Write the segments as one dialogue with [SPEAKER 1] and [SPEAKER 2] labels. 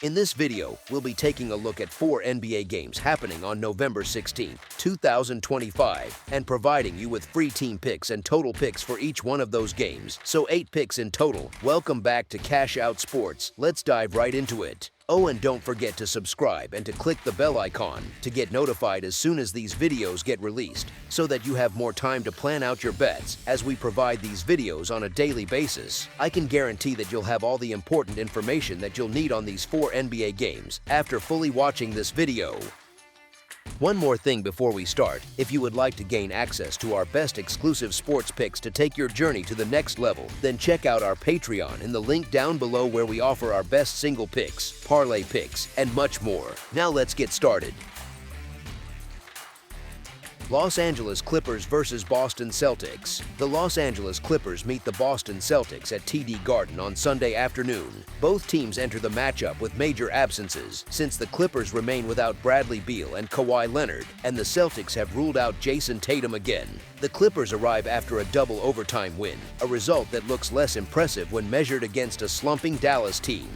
[SPEAKER 1] In this video, we'll be taking a look at 4 NBA games happening on November 16, 2025, and providing you with free team picks and total picks for each one of those games, so 8 picks in total. Welcome back to Cash Out Sports. Let's dive right into it. Oh, and don't forget to subscribe and to click the bell icon to get notified as soon as these videos get released, so that you have more time to plan out your bets as we provide these videos on a daily basis. I can guarantee that you'll have all the important information that you'll need on these 4 NBA games after fully watching this video. One more thing before we start, if you would like to gain access to our best exclusive sports picks to take your journey to the next level, then check out our Patreon in the link down below where we offer our best single picks, parlay picks, and much more. Now let's get started. Los Angeles Clippers versus Boston Celtics. The Los Angeles Clippers meet the Boston Celtics at TD Garden on Sunday afternoon. Both teams enter the matchup with major absences, since the Clippers remain without Bradley Beal and Kawhi Leonard, and the Celtics have ruled out Jason Tatum again. The Clippers arrive after a double overtime win, a result that looks less impressive when measured against a slumping Dallas team.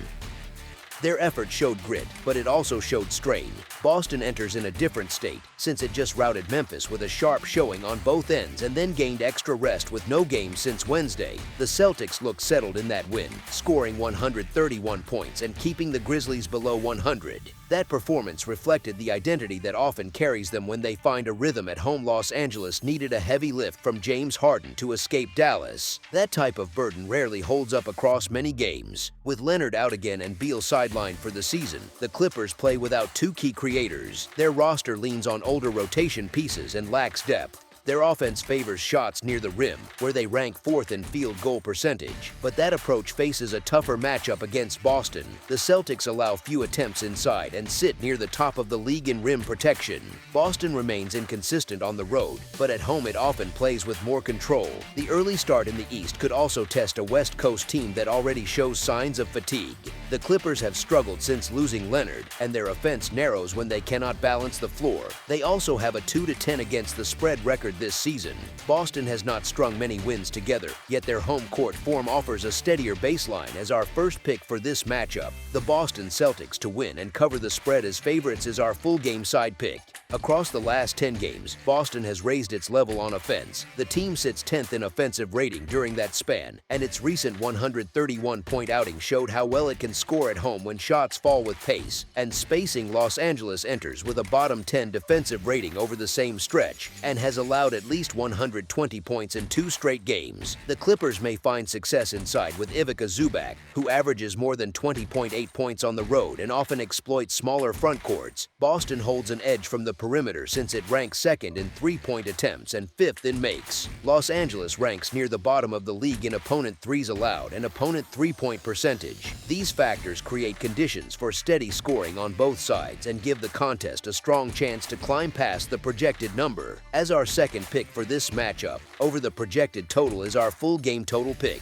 [SPEAKER 1] Their effort showed grit, but it also showed strain. Boston enters in a different state, since it just routed Memphis with a sharp showing on both ends and then gained extra rest with no game since Wednesday. The Celtics looked settled in that win, scoring 131 points and keeping the Grizzlies below 100. That performance reflected the identity that often carries them when they find a rhythm at home. Los Angeles needed a heavy lift from James Harden to escape Dallas. That type of burden rarely holds up across many games. With Leonard out again and Beal sidelined for the season, the Clippers play without 2 key creators. Their roster leans on older rotation pieces and lacks depth. Their offense favors shots near the rim, where they rank 4th in field goal percentage, but that approach faces a tougher matchup against Boston. The Celtics allow few attempts inside and sit near the top of the league in rim protection. Boston remains inconsistent on the road, but at home it often plays with more control. The early start in the East could also test a West Coast team that already shows signs of fatigue. The Clippers have struggled since losing Leonard, and their offense narrows when they cannot balance the floor. They also have a 2-10 against the spread record this season. Boston has not strung many wins together, yet their home court form offers a steadier baseline. As our first pick for this matchup, the Boston Celtics to win and cover the spread as favorites is our full game side pick. Across the last 10 games, Boston has raised its level on offense. The team sits 10th in offensive rating during that span, and its recent 131-point outing showed how well it can score at home when shots fall with pace and spacing. Los Angeles enters with a bottom 10 defensive rating over the same stretch and has allowed at least 120 points in 2 straight games. The Clippers may find success inside with Ivica Zubac, who averages more than 20.8 points on the road and often exploits smaller front courts. Boston holds an edge from the perimeter since it ranks 2nd in 3-point attempts and 5th in makes. Los Angeles ranks near the bottom of the league in opponent threes allowed and opponent 3-point percentage. These factors create conditions for steady scoring on both sides and give the contest a strong chance to climb past the projected number. As our second pick for this matchup, over the projected total is our full game total pick.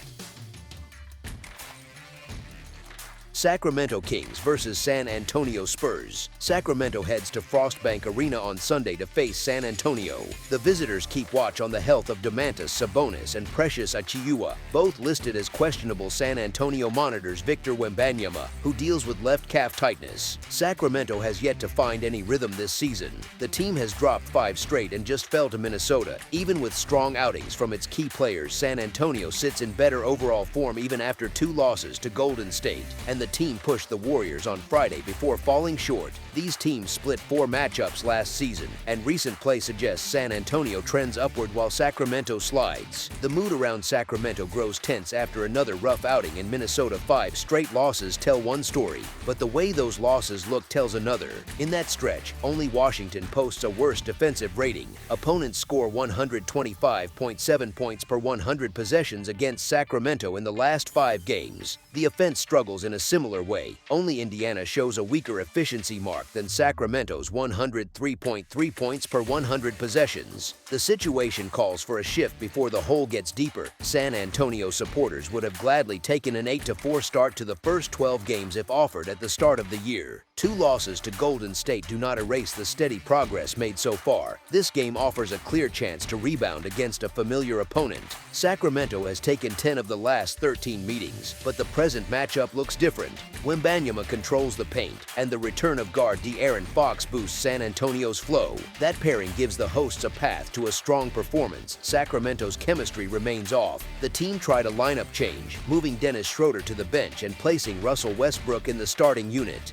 [SPEAKER 1] Sacramento Kings versus San Antonio Spurs. Sacramento heads to Frostbank Arena on Sunday to face San Antonio. The visitors keep watch on the health of Domantas Sabonis and Precious Achiuwa, both listed as questionable. San Antonio monitors Victor Wembanyama, who deals with left calf tightness. Sacramento has yet to find any rhythm this season. The team has dropped 5 straight and just fell to Minnesota. Even with strong outings from its key players, San Antonio sits in better overall form even after 2 losses to Golden State, and the team pushed the Warriors on Friday before falling short. These teams split 4 matchups last season, and recent play suggests San Antonio trends upward while Sacramento slides. The mood around Sacramento grows tense after another rough outing in Minnesota. 5 straight losses tell one story, but the way those losses look tells another. In that stretch, only Washington posts a worse defensive rating. Opponents score 125.7 points per 100 possessions against Sacramento in the last 5 games. The offense struggles in a similar way. Only Indiana shows a weaker efficiency mark than Sacramento's 103.3 points per 100 possessions. The situation calls for a shift before the hole gets deeper. San Antonio supporters would have gladly taken an 8-4 start to the first 12 games if offered at the start of the year. 2 losses to Golden State do not erase the steady progress made so far. This game offers a clear chance to rebound against a familiar opponent. Sacramento has taken 10 of the last 13 meetings, but the present matchup looks different. different. Wembanyama controls the paint, and the return of guard De'Aaron Fox boosts San Antonio's flow. That pairing gives the hosts a path to a strong performance. Sacramento's chemistry remains off. The team tried a lineup change, moving Dennis Schroeder to the bench and placing Russell Westbrook in the starting unit.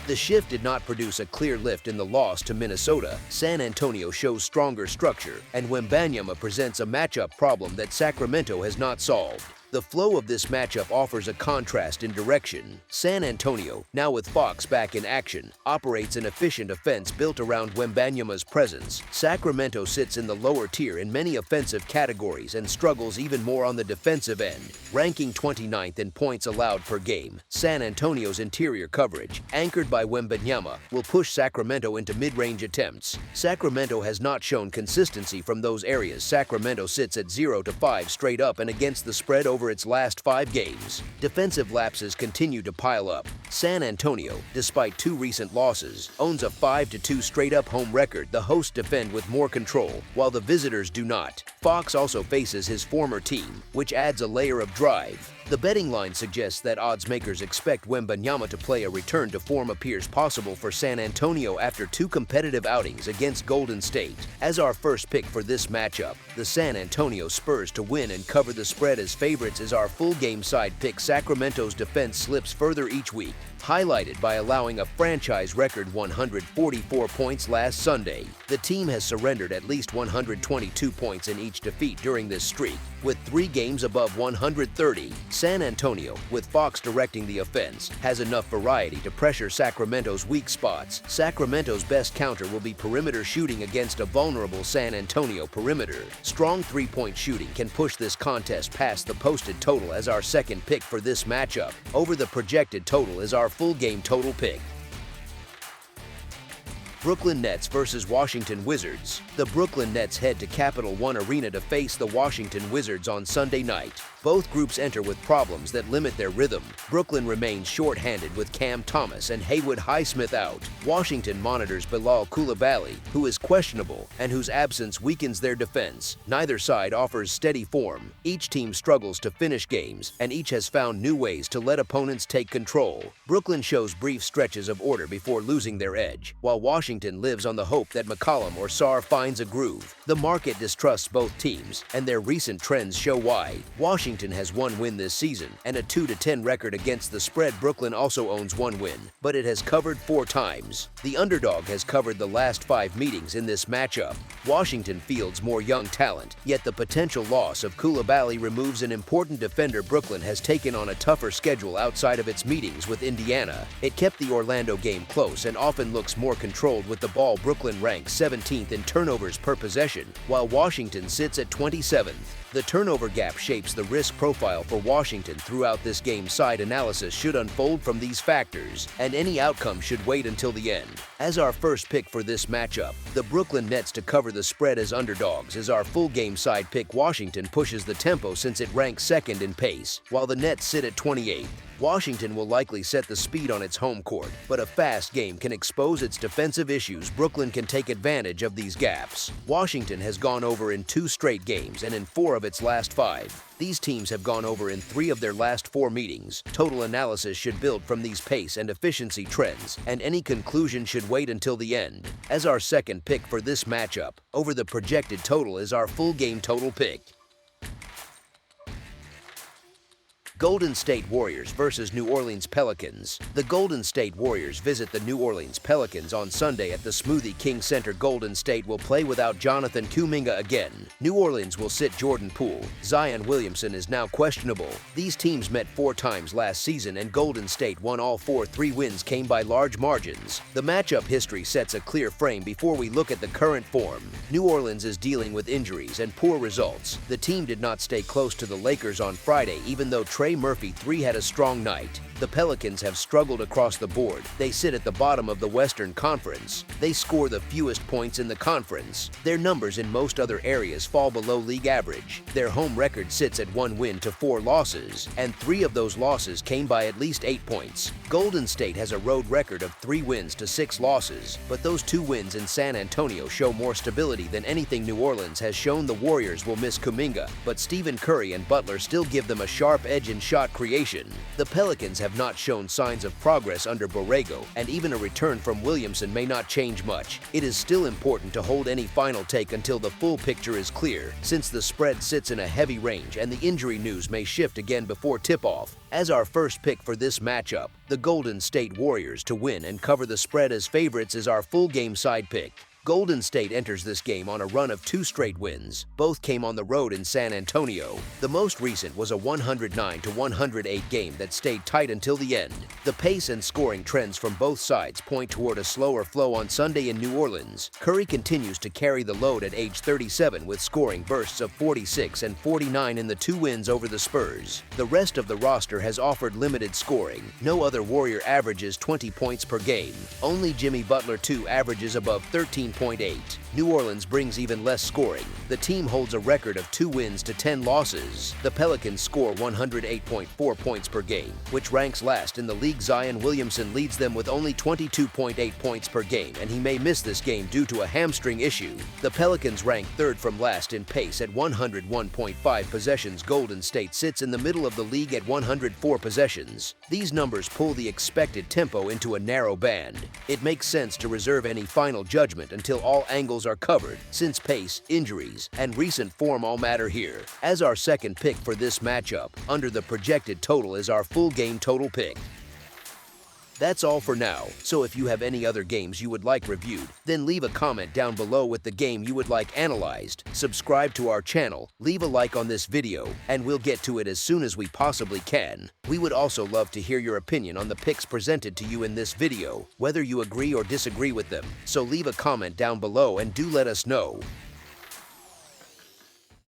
[SPEAKER 1] The shift did not produce a clear lift in the loss to Minnesota. San Antonio shows stronger structure, and Wembanyama presents a matchup problem that Sacramento has not solved. The flow of this matchup offers a contrast in direction. San Antonio, now with Fox back in action, operates an efficient offense built around Wembanyama's presence. Sacramento sits in the lower tier in many offensive categories and struggles even more on the defensive end, ranking 29th in points allowed per game. San Antonio's interior coverage, anchored by Wembanyama, will push Sacramento into mid-range attempts. Sacramento has not shown consistency from those areas. Sacramento sits at 0-5 straight up and against the spread over its last 5 games. Defensive lapses continue to pile up. San Antonio, despite 2 recent losses, owns a 5-2 straight-up home record. The hosts defend with more control, while the visitors do not. Fox also faces his former team, which adds a layer of drive. The betting line suggests that odds makers expect Wembanyama to play a return to form appears possible for San Antonio after 2 competitive outings against Golden State. As our first pick for this matchup, the San Antonio Spurs to win and cover the spread as favorites is our full game side pick. Sacramento's defense slips further each week, highlighted by allowing a franchise record 144 points last Sunday. The team has surrendered at least 122 points in each defeat during this streak, with 3 games above 130. San Antonio, with Fox directing the offense, has enough variety to pressure Sacramento's weak spots. Sacramento's best counter will be perimeter shooting against a vulnerable San Antonio perimeter. Strong three-point shooting can push this contest past the posted total as our second pick for this matchup. Over the projected total is our full game total pick. Brooklyn Nets versus Washington Wizards. The Brooklyn Nets head to Capital One Arena to face the Washington Wizards on Sunday night. Both groups enter with problems that limit their rhythm. Brooklyn remains short-handed with Cam Thomas and Haywood Highsmith out. Washington monitors Bilal Coulibaly, who is questionable and whose absence weakens their defense. Neither side offers steady form. Each team struggles to finish games, and each has found new ways to let opponents take control. Brooklyn shows brief stretches of order before losing their edge, while Washington lives on the hope that McCollum or Sarr finds a groove. The market distrusts both teams, and their recent trends show why. Washington has 1 win this season and a 2-10 record against the spread. Brooklyn also owns 1 win, but it has covered 4 times. The underdog has covered the last 5 meetings in this matchup. Washington fields more young talent, yet the potential loss of Coulibaly removes an important defender. Brooklyn has taken on a tougher schedule outside of its meetings with Indiana. It kept the Orlando game close and often looks more controlled with the ball. Brooklyn ranks 17th in turnovers per possession, while Washington sits at 27th. The turnover gap shapes the risk profile for Washington throughout this game. Side analysis should unfold from these factors, and any outcome should wait until the end. As our first pick for this matchup, the Brooklyn Nets to cover the spread as underdogs is our full game side pick. Washington pushes the tempo since it ranks 2nd in pace, while the Nets sit at 28th. Washington will likely set the speed on its home court, but a fast game can expose its defensive issues. Brooklyn can take advantage of these gaps. Washington has gone over in 2 straight games and in 4 of its last 5. These teams have gone over in 3 of their last 4 meetings. Total analysis should build from these pace and efficiency trends, and any conclusion should wait until the end. As our second pick for this matchup, over the projected total is our full game total pick. Golden State Warriors versus New Orleans Pelicans. The Golden State Warriors visit the New Orleans Pelicans on Sunday at the Smoothie King Center. Golden State will play without Jonathan Kuminga again. New Orleans will sit Jordan Poole. Zion Williamson is now questionable. These teams met 4 times last season, and Golden State won all 4. 3 wins came by large margins. The matchup history sets a clear frame before we look at the current form. New Orleans is dealing with injuries and poor results. The team did not stay close to the Lakers on Friday, even though Trey Murphy III had a strong night. The Pelicans have struggled across the board. They sit at the bottom of the Western Conference. They score the fewest points in the conference. Their numbers in most other areas fall below league average. Their home record sits at 1 win to 4 losses, and 3 of those losses came by at least 8 points. Golden State has a road record of 3 wins to 6 losses, but those 2 wins in San Antonio show more stability than anything New Orleans has shown. The Warriors will miss Kuminga, but Stephen Curry and Butler still give them a sharp edge in shot creation. The Pelicans have have not shown signs of progress under Borrego, and even a return from Williamson may not change much. It is still important to hold any final take until the full picture is clear, since the spread sits in a heavy range and the injury news may shift again before tip-off. As our first pick for this matchup, the Golden State Warriors to win and cover the spread as favorites is our full game side pick. Golden State enters this game on a run of 2 straight wins. Both came on the road in San Antonio. The most recent was a 109-108 game that stayed tight until the end. The pace and scoring trends from both sides point toward a slower flow on Sunday in New Orleans. Curry continues to carry the load at age 37 with scoring bursts of 46 and 49 in the 2 wins over the Spurs. The rest of the roster has offered limited scoring. No other Warrior averages 20 points per game. Only Jimmy Butler II averages above 13.8. New Orleans brings even less scoring. The team holds a record of 2 wins to 10 losses. The Pelicans score 108.4 points per game, which ranks last in the league. Zion Williamson leads them with only 22.8 points per game, and he may miss this game due to a hamstring issue. The Pelicans rank 3rd from last in pace at 101.5 possessions. Golden State sits in the middle of the league at 104 possessions. These numbers pull the expected tempo into a narrow band. It makes sense to reserve any final judgment until all angles are covered, since pace, injuries, and recent form all matter here. As our second pick for this matchup, under the projected total is our full game total pick. That's all for now, so if you have any other games you would like reviewed, then leave a comment down below with the game you would like analyzed. Subscribe to our channel, leave a like on this video, and we'll get to it as soon as we possibly can. We would also love to hear your opinion on the picks presented to you in this video, whether you agree or disagree with them, so leave a comment down below and do let us know.